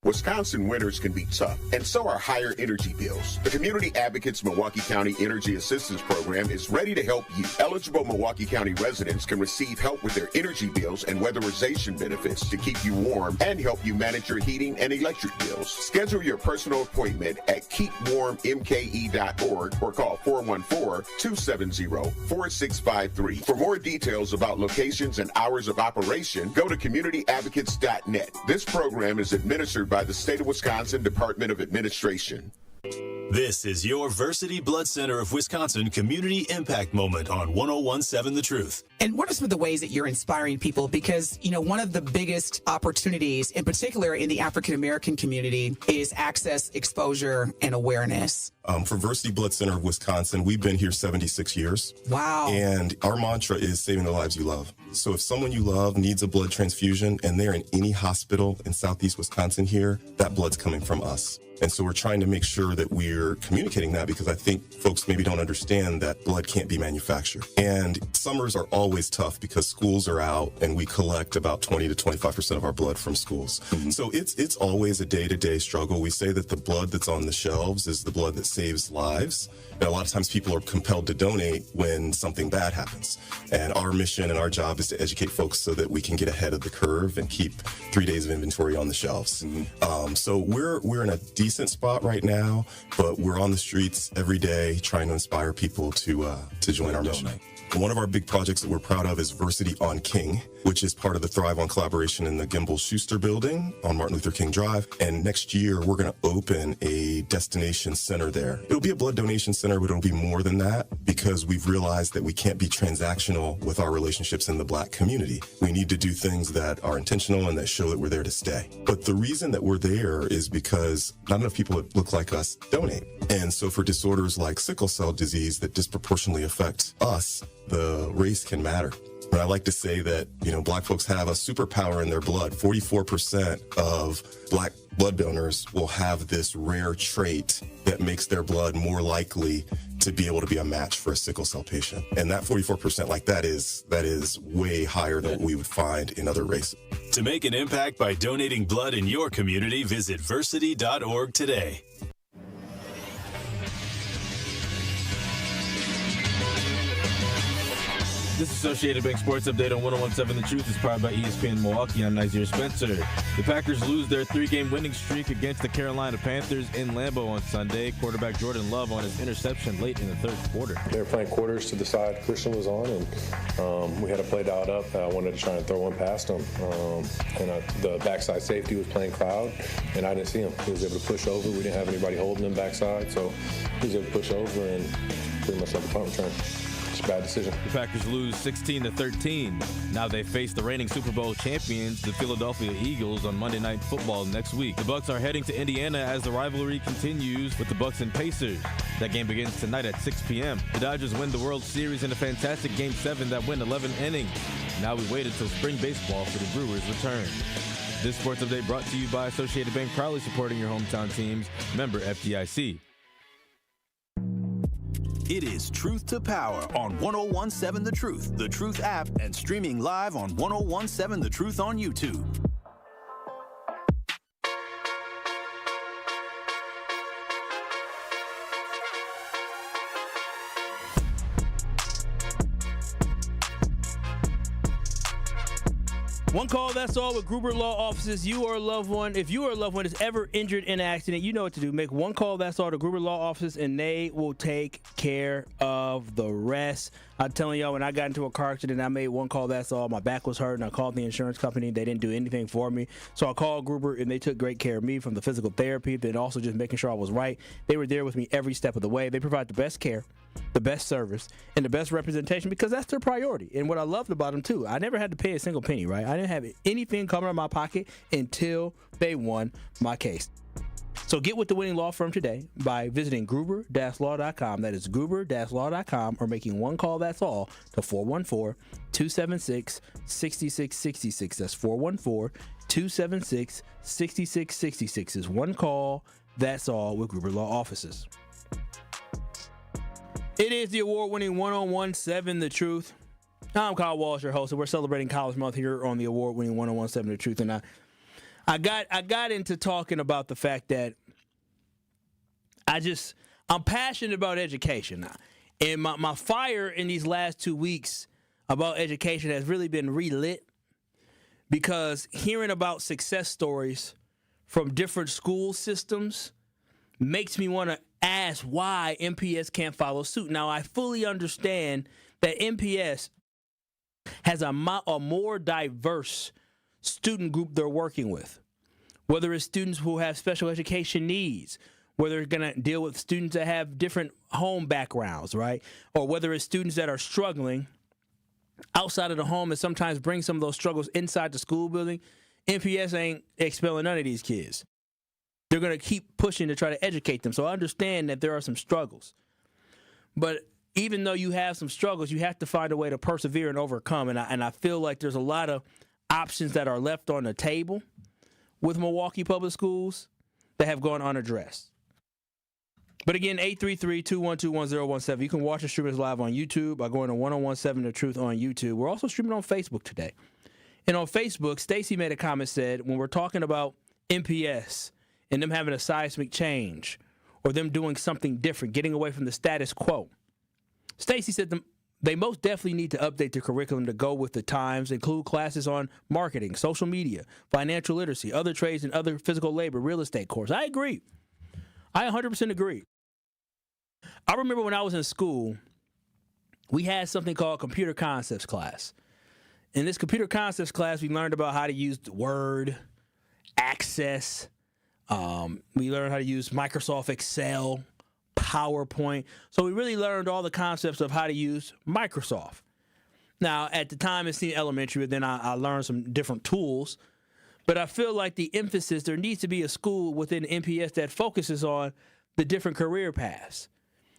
Wisconsin winters can be tough, and so are higher energy bills. The Community Advocates Milwaukee County Energy Assistance Program is ready to help you. Eligible Milwaukee County residents can receive help with their energy bills and weatherization benefits to keep you warm and help you manage your heating and electric bills. Schedule your personal appointment at keepwarmmke.org or call 414-270-4653. For more details about locations and hours of operation, go to communityadvocates.net. This program is administered by the State of Wisconsin Department of Administration. This is your Versity Blood Center of Wisconsin Community Impact Moment on 1017 The Truth. And what are some of the ways that you're inspiring people? Because, you know, one of the biggest opportunities, in particular in the African-American community, is access, exposure, and awareness. For Versity Blood Center of Wisconsin, we've been here 76 years. Wow. And our mantra is saving the lives you love. So if someone you love needs a blood transfusion and they're in any hospital in Southeast Wisconsin here, that blood's coming from us. And so we're trying to make sure that we're communicating that, because I think folks maybe don't understand that blood can't be manufactured. And summers are always tough because schools are out and we collect about 20 to 25% of our blood from schools. Mm-hmm. So it's always a day-to-day struggle. We say that the blood that's on the shelves is the blood that saves lives. And a lot of times people are compelled to donate when something bad happens. And our mission and our job is to educate folks so that we can get ahead of the curve and keep 3 days of inventory on the shelves. Mm-hmm. So we're in a decent spot right now, but we're on the streets every day trying to inspire people to join our mission. One of our big projects that we're proud of is Versity on King, which is part of the Thrive On collaboration in the Gimbel-Schuster building on Martin Luther King Drive. And next year, we're going to open a destination center there. It'll be a blood donation center, but it'll be more than that, because we've realized that we can't be transactional with our relationships in the Black community. We need to do things that are intentional and that show that we're there to stay. But the reason that we're there is because not enough people that look like us donate. And so for disorders like sickle cell disease that disproportionately affect us, the race can matter. But I like to say that, you know, Black folks have a superpower in their blood. 44% of Black blood donors will have this rare trait that makes their blood more likely to be able to be a match for a sickle cell patient. And that 44%, like that is way higher than what we would find in other races. To make an impact by donating blood in your community, visit versity.org today. This Associated Bank Sports Update on 101.7 The Truth is powered by ESPN Milwaukee. I'm Nazir Spencer. The Packers lose their 3-game winning streak against the Carolina Panthers in Lambeau on Sunday. Quarterback Jordan Love on his interception late in the third quarter. They were playing quarters to decide Christian was on, and we had to play dialed up. I wanted to try and throw one past him. The backside safety was playing cloud, and I didn't see him. He was able to push over. We didn't have anybody holding him backside, so he was able to push over and pretty much let the punt return. It's a bad decision. The Packers lose 16-13. Now they face the reigning Super Bowl champions, the Philadelphia Eagles, on Monday Night Football next week. The Bucs are heading to Indiana as the rivalry continues with the Bucs and Pacers. That game begins tonight at 6 p.m. The Dodgers win the World Series in a fantastic Game 7 that went 11 innings. Now we wait until spring baseball for the Brewers' return. This sports update brought to you by Associated Bank, proudly supporting your hometown teams. Member FDIC. It is Truth to Power on 101.7 The Truth app, and streaming live on 101.7 The Truth on YouTube. One call, that's all with Gruber Law Offices. You or a loved one, if you or a loved one is ever injured in an accident, you know what to do. Make one call, that's all, to Gruber Law Offices, and they will take care of the rest. I'm telling y'all, when I got into a car accident, I made one call, that's all. My back was hurt, and I called the insurance company. They didn't do anything for me. So I called Gruber, and they took great care of me, from the physical therapy, but also just making sure I was right. They were there with me every step of the way. They provide the best care, the best service, and the best representation, because that's their priority. And what I loved about them, too, I never had to pay a single penny, right? I didn't have anything coming out of my pocket until they won my case. So get with the winning law firm today by visiting Gruber-Law.com. That is Gruber-Law.com, or making one call, that's all, to 414-276-6666. That's 414-276-6666 is one call, that's all, with Gruber Law Offices. It is the award-winning 101.7 The Truth. I'm Kyle Walsh, your host, and we're celebrating College Month here on the award-winning 101.7 The Truth. And I got into talking about the fact that I'm passionate about education. And my fire in these last 2 weeks about education has really been relit, because hearing about success stories from different school systems makes me want to ask why MPS can't follow suit. Now, I fully understand that MPS has a more diverse student group they're working with, whether it's students who have special education needs, whether they're going to deal with students that have different home backgrounds, right? Or whether it's students that are struggling outside of the home and sometimes bring some of those struggles inside the school building. MPS ain't expelling none of these kids. They're going to keep pushing to try to educate them. So I understand that there are some struggles. But even though you have some struggles, you have to find a way to persevere and overcome. And I feel like there's a lot of options that are left on the table with Milwaukee Public Schools that have gone unaddressed. But again, 833-212-1017. You can watch the streamers live on YouTube by going to 101.7 The Truth on YouTube. We're also streaming on Facebook today. And on Facebook, Stacy made a comment, said, when we're talking about MPS and them having a seismic change or them doing something different, getting away from the status quo, Stacy said they most definitely need to update the curriculum to go with the times, include classes on marketing, social media, financial literacy, other trades, and other physical labor, real estate course. I agree. I 100% agree. I remember when I was in school, we had something called computer concepts class. In this computer concepts class, we learned about how to use Word, Access. We learned how to use Microsoft Excel, PowerPoint. So we really learned all the concepts of how to use Microsoft. Now, at the time, it seemed elementary, but then I learned some different tools. But I feel like the emphasis, there needs to be a school within MPS that focuses on the different career paths.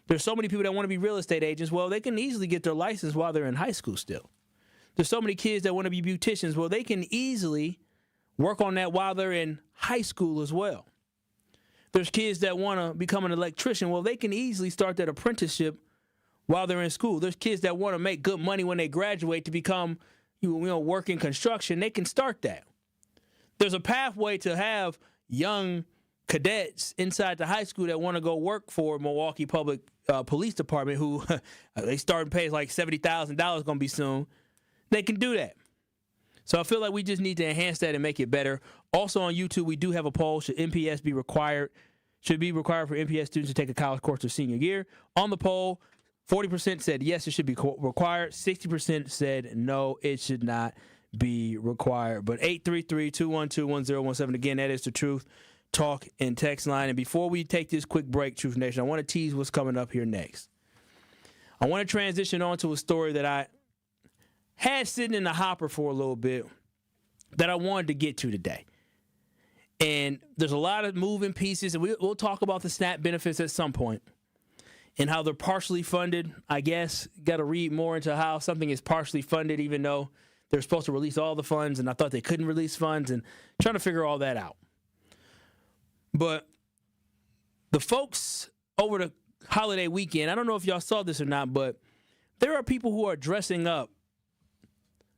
There's so many people that want to be real estate agents. Well, they can easily get their license while they're in high school still. There's so many kids that want to be beauticians. Well, they can easily work on that while they're in high school as well. There's kids that want to become an electrician. Well, they can easily start that apprenticeship while they're in school. There's kids that want to make good money when they graduate to become, work in construction. They can start that. There's a pathway to have young cadets inside the high school that want to go work for Milwaukee Public police department, who they starting pay is like $70,000 going to be soon, they can do that. So I feel like we just need to enhance that and make it better. Also on YouTube, we do have a poll. Should MPS be required? Should it be required for MPS students to take a college course their senior year? On the poll, 40% said yes, it should be required. 60% said no, it should not be required. But 833-212-1017. Again, that is the Truth Talk and Text line. And before we take this quick break, Truth Nation, I want to tease what's coming up here next. I want to transition on to a story that I had sitting in the hopper for a little bit that I wanted to get to today. And there's a lot of moving pieces, and we'll talk about the SNAP benefits at some point and how they're partially funded. I guess got to read more into how something is partially funded, even though they're supposed to release all the funds, and I thought they couldn't release funds, and trying to figure all that out. But the folks over the holiday weekend, I don't know if y'all saw this or not, but there are people who are dressing up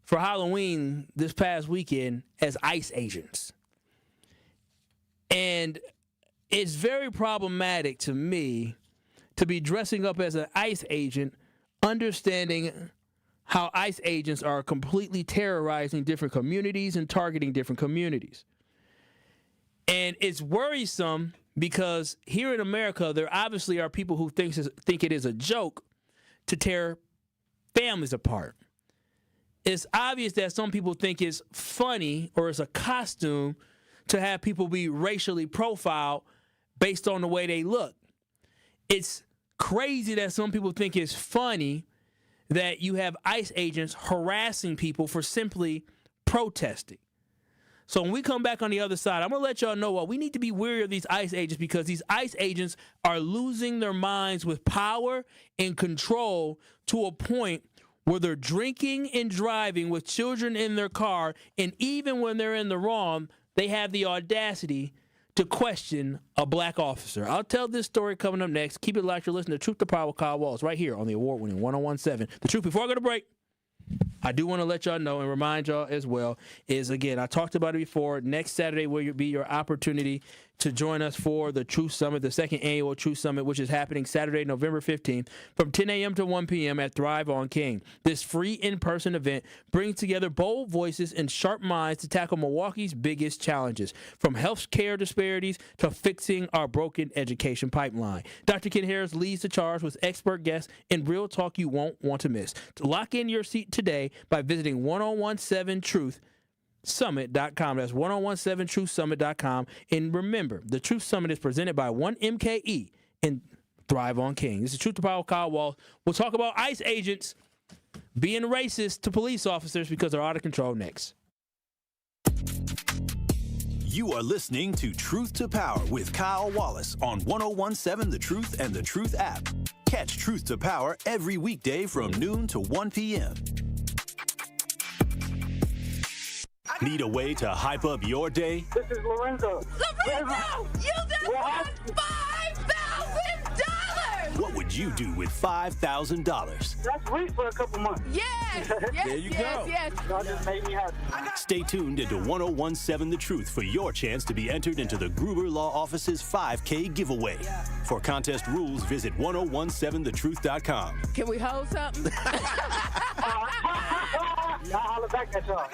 for Halloween this past weekend as ICE agents. And it's very problematic to me to be dressing up as an ICE agent, understanding how ICE agents are completely terrorizing different communities and targeting different communities. And it's worrisome because here in America, there obviously are people who think it is a joke to tear families apart. It's obvious that some people think it's funny or it's a costume to have people be racially profiled based on the way they look. It's crazy that some people think it's funny that you have ICE agents harassing people for simply protesting. So when we come back on the other side, I'm going to let y'all know what we need to be wary of these ICE agents, because these ICE agents are losing their minds with power and control to a point where they're drinking and driving with children in their car, and even when they're in the wrong, they have the audacity to question a black officer. I'll tell this story coming up next. Keep it locked. You're listening to Truth to Power with Kyle Wallace right here on the award-winning 1017. The Truth. Before I go to break, I do want to let y'all know and remind y'all as well is, again, I talked about it before. Next Saturday will be your opportunity to join us for the Truth Summit, the second annual Truth Summit, which is happening Saturday, November 15th from 10 a.m. to 1 p.m. at Thrive on King. This free in-person event brings together bold voices and sharp minds to tackle Milwaukee's biggest challenges, from health care disparities to fixing our broken education pipeline. Dr. Ken Harris leads the charge with expert guests and real talk you won't want to miss. To lock in your seat today by visiting 1017truthsummit.com. That's 1017truthsummit.com. And remember, the Truth Summit is presented by 1MKE and Thrive on King. This is Truth to Power, Kyle Wall. We'll talk about ICE agents being racist to police officers because they're out of control next. You are listening to Truth to Power with Kyle Wallace on 1017 The Truth and The Truth app. Catch Truth to Power every weekday from noon to 1 p.m. Need a way to hype up your day? This is Lorenzo. Lorenzo! You just won $5,000! What would you do with $5,000? That's sweet for a couple months. Yes! Yes, There you go. Yes. That just made me happy. Stay tuned into 1017 The Truth for your chance to be entered into the Gruber Law Office's 5K giveaway. For contest rules, visit 1017thetruth.com. Can we hold something? Y'all holler back at y'all.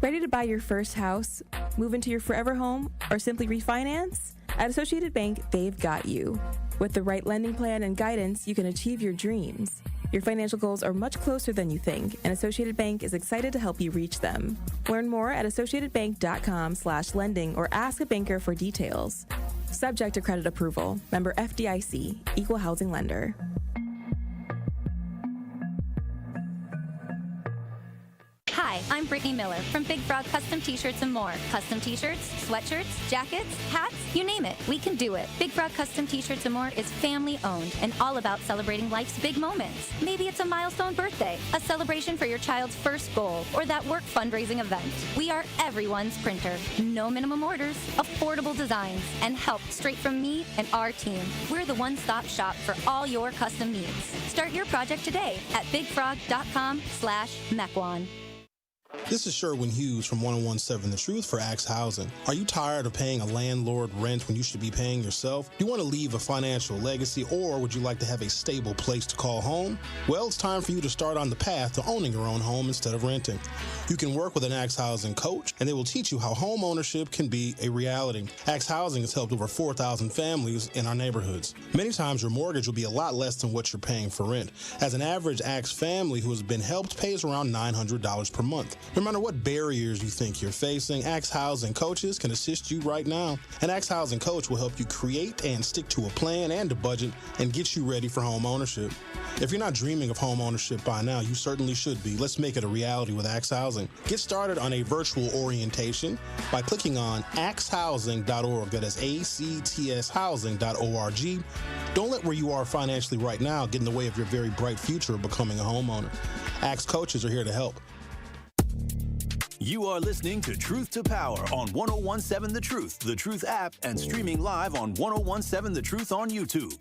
Ready to buy your first house, move into your forever home, or simply refinance? At Associated Bank, they've got you. With the right lending plan and guidance, you can achieve your dreams. Your financial goals are much closer than you think, and Associated Bank is excited to help you reach them. Learn more at associatedbank.com/lending or ask a banker for details. Subject to credit approval. Member FDIC, Equal Housing Lender. Hi, I'm Brittany Miller from Big Frog Custom T-Shirts and more. Custom T-shirts, sweatshirts, jackets, hats, you name it, we can do it. Big Frog Custom T-Shirts and more is family-owned and all about celebrating life's big moments. Maybe it's a milestone birthday, a celebration for your child's first goal, or that work fundraising event. We are everyone's printer. No minimum orders, affordable designs, and help straight from me and our team. We're the one-stop shop for all your custom needs. Start your project today at bigfrog.com/Mequon. This is Sherwin Hughes from 1017 The Truth for Axe Housing. Are you tired of paying a landlord rent when you should be paying yourself? Do you want to leave a financial legacy, or would you like to have a stable place to call home? Well, it's time for you to start on the path to owning your own home instead of renting. You can work with an Axe Housing coach, and they will teach you how home ownership can be a reality. Axe Housing has helped over 4,000 families in our neighborhoods. Many times your mortgage will be a lot less than what you're paying for rent. As an average Axe family who has been helped pays around $900 per month. No matter what barriers you think you're facing, Axe Housing coaches can assist you right now. An Axe Housing coach will help you create and stick to a plan and a budget and get you ready for home ownership. If you're not dreaming of home ownership by now, you certainly should be. Let's make it a reality with Axe Housing. Get started on a virtual orientation by clicking on axehousing.org. That is ACTS housing.org. Don't let where you are financially right now get in the way of your very bright future of becoming a homeowner. Axe coaches are here to help. You are listening to Truth to Power on 1017 The Truth app, and streaming live on 1017 The Truth on YouTube.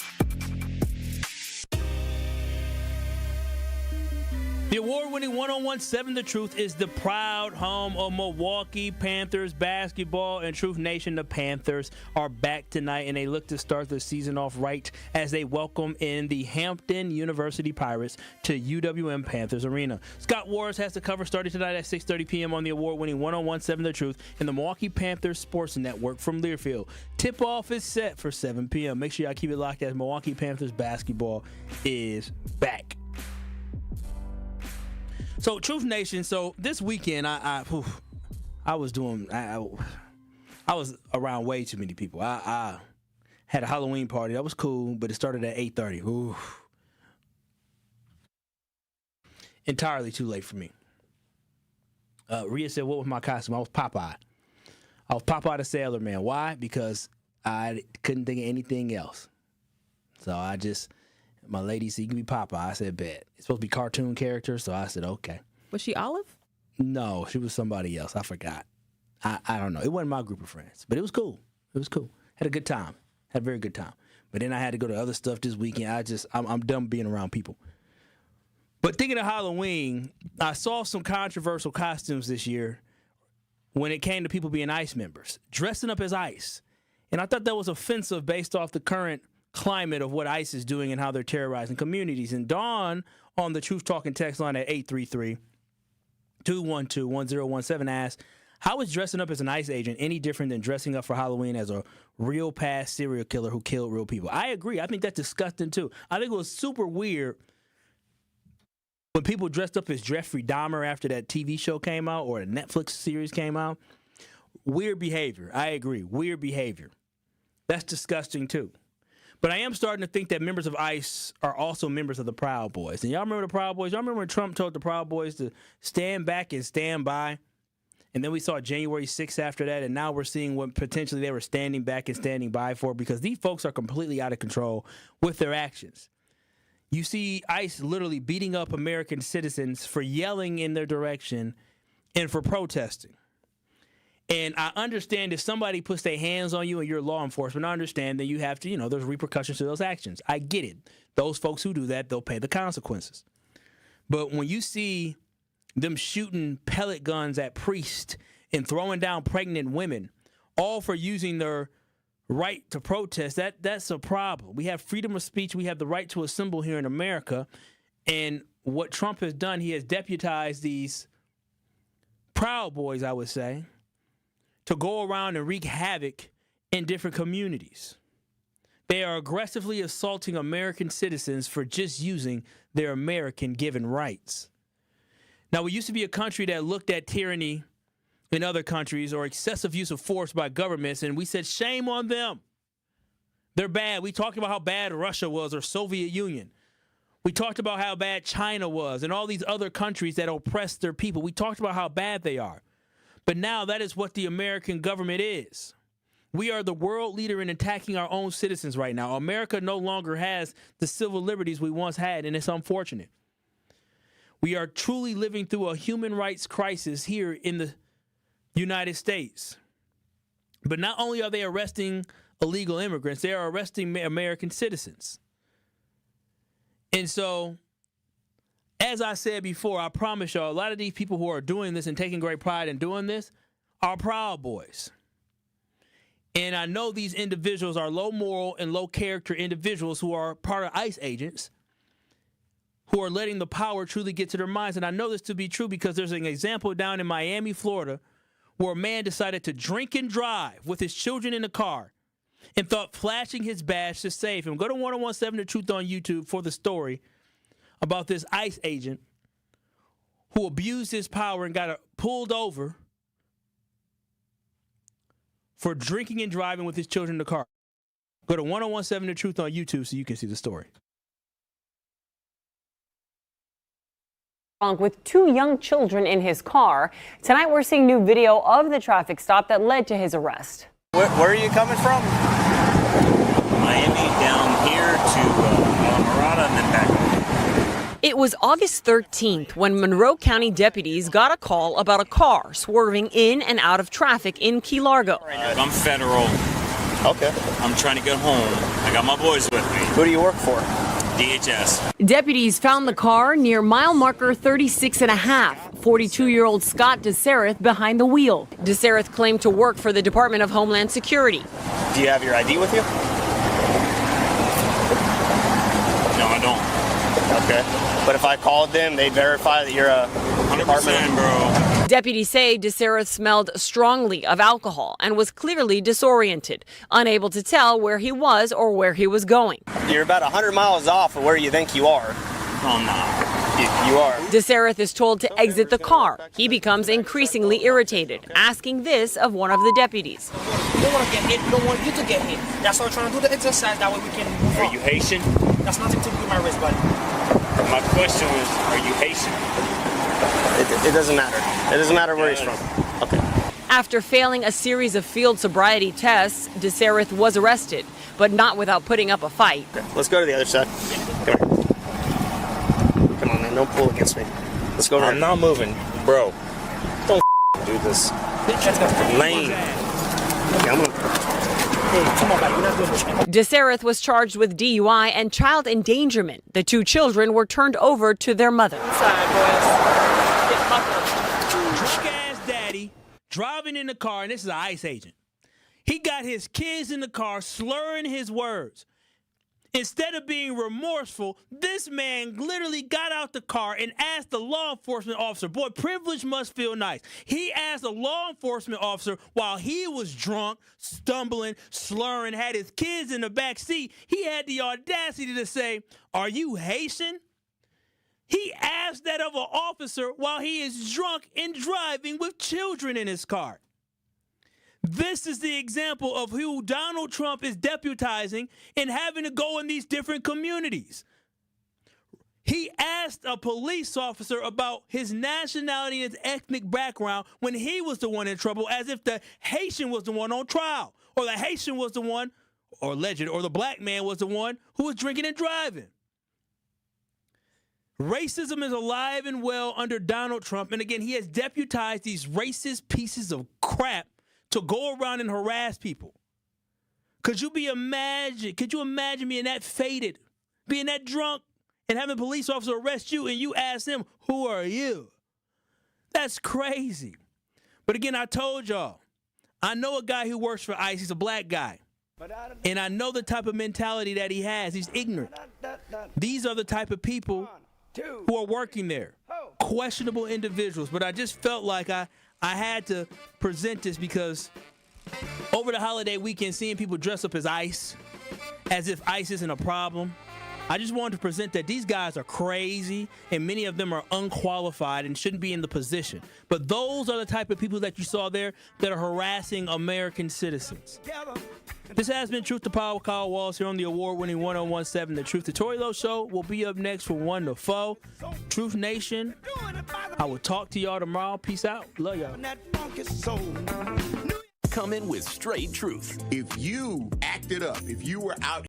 The award-winning 1017 The Truth is the proud home of Milwaukee Panthers basketball, and Truth Nation, the Panthers are back tonight, and they look to start the season off right as they welcome in the Hampton University Pirates to UWM Panthers Arena. Scott Wars has the cover starting tonight at 6:30 p.m. on the award-winning 1017 The Truth in the Milwaukee Panthers Sports Network from Learfield. Tip-off is set for 7 p.m. Make sure y'all keep it locked as Milwaukee Panthers basketball is back. So, Truth Nation, so this weekend, I was around way too many people. I had a Halloween party. That was cool, but it started at 8:30. Ooh. Entirely too late for me. Rhea said, what was my costume? I was Popeye. I was Popeye the Sailor Man. Why? Because I couldn't think of anything else. So my lady said, you can be Popeye. I said, bet. It's supposed to be cartoon characters, so I said, okay. Was she Olive? No, she was somebody else. I forgot. I don't know. It wasn't my group of friends, but it was cool. It was cool. Had a good time. Had a very good time. But then I had to go to other stuff this weekend. I'm done being around people. But thinking of Halloween, I saw some controversial costumes this year when it came to people being ICE members, dressing up as ICE. And I thought that was offensive based off the current climate of what ICE is doing and how they're terrorizing communities. And Dawn on the Truth Talking text line at 833-212-1017 asked, how is dressing up as an ICE agent any different than dressing up for Halloween as a real past serial killer who killed real people? I agree. I think that's disgusting too. I think it was super weird when people dressed up as Jeffrey Dahmer after that TV show came out or the Netflix series came out. Weird behavior. I agree. Weird behavior. That's disgusting too. But I am starting to think that members of ICE are also members of the Proud Boys. And y'all remember the Proud Boys? Y'all remember when Trump told the Proud Boys to stand back and stand by? And then we saw January 6th after that, and now we're seeing what potentially they were standing back and standing by for, because these folks are completely out of control with their actions. You see ICE literally beating up American citizens for yelling in their direction and for protesting. And I understand if somebody puts their hands on you and you're law enforcement, I understand that you have to, there's repercussions to those actions. I get it. Those folks who do that, they'll pay the consequences. But when you see them shooting pellet guns at priests and throwing down pregnant women, all for using their right to protest, that's a problem. We have freedom of speech. We have the right to assemble here in America. And what Trump has done, he has deputized these Proud Boys, I would say, to go around and wreak havoc in different communities. They are aggressively assaulting American citizens for just using their American given rights. Now, we used to be a country that looked at tyranny in other countries or excessive use of force by governments, and we said, shame on them. They're bad. We talked about how bad Russia was, or Soviet Union. We talked about how bad China was and all these other countries that oppress their people. We talked about how bad they are. But now that is what the American government is. We are the world leader in attacking our own citizens right now. America no longer has the civil liberties we once had, and it's unfortunate. We are truly living through a human rights crisis here in the United States. But not only are they arresting illegal immigrants, they are arresting American citizens. And so as I said before, I promise y'all, a lot of these people who are doing this and taking great pride in doing this are Proud Boys. And I know these individuals are low moral and low character individuals who are part of ICE agents who are letting the power truly get to their minds. And I know this to be true because there's an example down in Miami, Florida, where a man decided to drink and drive with his children in the car and thought flashing his badge to save him. Go to 1017 The Truth on YouTube for the story about this ICE agent who abused his power and got pulled over for drinking and driving with his children in the car. Go to 1017 The Truth on YouTube so you can see the story. With 2 young children in his car. Tonight we're seeing new video of the traffic stop that led to his arrest. Where are you coming from? Miami down here to Alamorada and then back home. It was August 13th when Monroe County deputies got a call about a car swerving in and out of traffic in Key Largo. I'm federal. Okay. I'm trying to get home. I got my boys with me. Who do you work for? DHS. Deputies found the car near mile marker 36 and a half. 42-year-old Scott DeSareth behind the wheel. DeSareth claimed to work for the Department of Homeland Security. Do you have your ID with you? No, I don't. Okay. But if I called them, they'd verify that you're a 100%, bro. Deputies say DeSareth smelled strongly of alcohol and was clearly disoriented, unable to tell where he was or where he was going. You're about 100 miles off of where you think you are. Oh, no. You are. DeSareth is told to exit the car. He becomes increasingly irritated, asking this of one of the deputies. You don't want to get hit. We don't want you to get hit. That's why we're trying to do the exercise. That way we can move on. Are you Haitian? That's nothing to do with my wrist, buddy. My question was, are you Haitian? It doesn't matter. It doesn't matter where he's from. Okay. After failing a series of field sobriety tests, DeSareth was arrested, but not without putting up a fight. Okay. Let's go to the other side. Come here. Come on, man. Don't pull against me. Let's go. I'm not moving, bro. Don't do this. Lane. Okay, I'm gonna. DeSareth was charged with DUI and child endangerment. The 2 children were turned over to their mother. Drunk-ass daddy driving in the car, and this is an ICE agent. He got his kids in the car slurring his words. Instead of being remorseful, this man literally got out the car and asked the law enforcement officer, boy, privilege must feel nice. He asked a law enforcement officer while he was drunk, stumbling, slurring, had his kids in the back seat. He had the audacity to say, "Are you Haitian?" He asked that of an officer while he is drunk and driving with children in his car. This is the example of who Donald Trump is deputizing and having to go in these different communities. He asked a police officer about his nationality and his ethnic background when he was the one in trouble, as if the Haitian was the one on trial, or the Haitian was the one, or alleged, or the black man was the one who was drinking and driving. Racism is alive and well under Donald Trump, and again, he has deputized these racist pieces of crap to go around and harass people. Could you imagine being that faded, being that drunk, and having a police officer arrest you and you ask him, "Who are you?" That's crazy. But again, I told y'all, I know a guy who works for ICE. He's a black guy. And I know the type of mentality that he has. He's ignorant. These are the type of people who are working there. Questionable individuals. But I just felt like I had to present this because over the holiday weekend, seeing people dress up as ICE, as if ICE isn't a problem, I just wanted to present that these guys are crazy and many of them are unqualified and shouldn't be in the position. But those are the type of people that you saw there that are harassing American citizens. This has been Truth to Power. Kyle Walls here on the award-winning 1017 The Truth. The Tory Lowe Show will be up next from 1 to 4. Truth Nation, I will talk to y'all tomorrow. Peace out. Love y'all. Come in with straight truth. If you acted up, if you were out